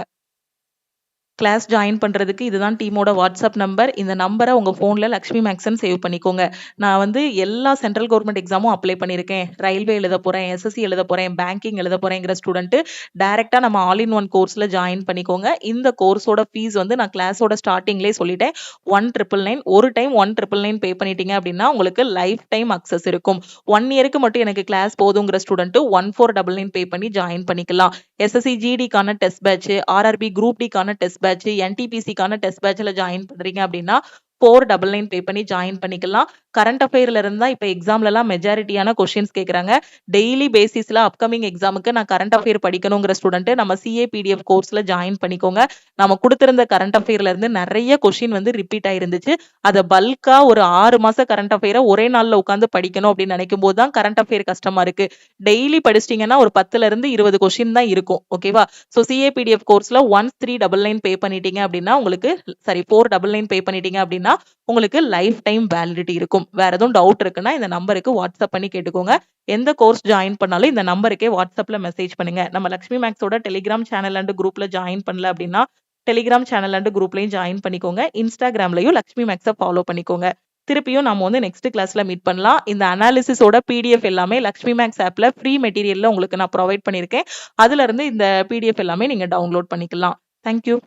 கிளாஸ் ஜாயின் பண்றதுக்கு இதுதான் டீமோட வாட்ஸ்அப் நம்பர். இந்த நம்பரை உங்க போன்ல லக்ஷ்மி மேக்ஸ்ன்னு சேவ் பண்ணிக்கோங்க. நான் வந்து எல்லா சென்ட்ரல் கவர்மெண்ட் எக்ஸாமும் அப்ளை பண்ணிருக்கேன், ரயில்வே எழுத போறேன், எஸ்எஸ்சி எழுத போறேன், பேங்கிங் எழுத போறேங்கிற ஸ்டூடெண்ட் டைரக்டா நம்ம ஆல் இன் ஒன் கோர்ஸ்ல ஜாயின் பண்ணிக்கோங்க. இந்த கோர்ஸோட ஃபீஸ் வந்து நான் கிளாஸோட ஸ்டார்டிங்லேயே சொல்லிட்டேன், 1,999. ஒரு டைம் 1,999 பே பண்ணிட்டீங்க அப்படின்னா உங்களுக்கு லைஃப் டைம் அக்சஸ் இருக்கும். 1 இயருக்கு மட்டும் எனக்கு கிளாஸ் போதுங்கிற ஸ்டூடெண்ட் 1,499 பே பண்ணி ஜாயின் பண்ணிக்கலாம். எஸ்எஸ்சி ஜிடிக்கான டெஸ்ட் பேட்ச், ஆர்ஆர்பி குரூப் டிக்கான டெஸ்ட் பேட்ச், என்டிபிசிக்கான டெஸ்ட் பேட்ச்ல ஜாயின் பண்றீங்க அப்படின்னா 499 பே பண்ணி ஜாயின் பண்ணிக்கலாம். கரண்ட் அஃபேர்ல இருந்தா இப்ப எக்ஸாம்ல எல்லாம் மெஜாரிட்டியான கொஸ்டின்ஸ் கேக்குறாங்க. டெய்லி பேசிஸ்ல அப்கமிங் எக்ஸாமுக்கு நான் கரண்ட் அஃபேர் படிக்கணுங்கிற ஸ்டூடெண்ட் நம்ம சிஏ பிடிஎஃப் கோர்ஸ்ல ஜாயின் பண்ணிக்கோங்க. நம்ம கொடுத்திருந்த கரண்ட் அஃபேர்ல இருந்து நிறைய கொஸ்டின் வந்து ரிப்பீட் ஆயிருந்துச்சு. அதை பல்கா ஒரு 6 மாச கரண்ட் அஃபேரை ஒரே நாள்ல உட்காந்து படிக்கணும் அப்படின்னு நினைக்கும் போது தான் கரண்ட் அஃபேர் கஷ்டமா இருக்கு. டெய்லி படிச்சிட்டீங்கன்னா ஒரு 10ல இருந்து 20 கொஸ்டின் தான் இருக்கும். ஓகேவா? சோ சிஏ பிடிஎஃப் கோர்ஸ்ல 1399 பே பண்ணிட்டீங்க அப்படின்னா உங்களுக்கு 499 பே பண்ணிட்டீங்க அப்படின்னா உங்களுக்கு லைஃப் டைம் வேலிடிட்டி இருக்கும். வேற எதுவும் டவுட் இருக்குன்னா இந்த நம்பருக்கு வாட்ஸ்அப் பண்ணி கேட்டுக்கோங்க. எந்த கோர்ஸ் ஜாயின் பண்ணாலும் இந்த நம்பருக்கே வாட்ஸ்அப்ல மெசேஜ் பண்ணுங்க. நம்ம லக்ஷ்மி மேக்ஸோட டெலிகிராம் சேனல் அண்ட் குரூப்ல ஜாயின் பண்ணல அப்படின்னா டெலிகிராம் சேனல் அண்ட் குரூப்லயும் ஜாயின் பண்ணிக்கோங்க. இன்ஸ்டாகிராம்லயும் லக்ஷ்மி மேக்ஸை ஃபாலோ பண்ணிக்கோங்க. திருப்பியும் நம்ம வந்து நெக்ஸ்ட் கிளாஸ்ல மீட் பண்ணலாம். இந்த அனாலிசிஸோட பிடிஎஃப் எல்லாமே லக்ஷ்மி மேக்ஸ் ஆப்ல ஃப்ரீ மெட்டீரியல்ல உங்களுக்கு நான் ப்ரொவைட் பண்ணியிருக்கேன். அதுல இருந்து இந்த பிடிஎஃப் எல்லாமே நீங்க டவுன்லோட் பண்ணிக்கலாம். தேங்க்யூ.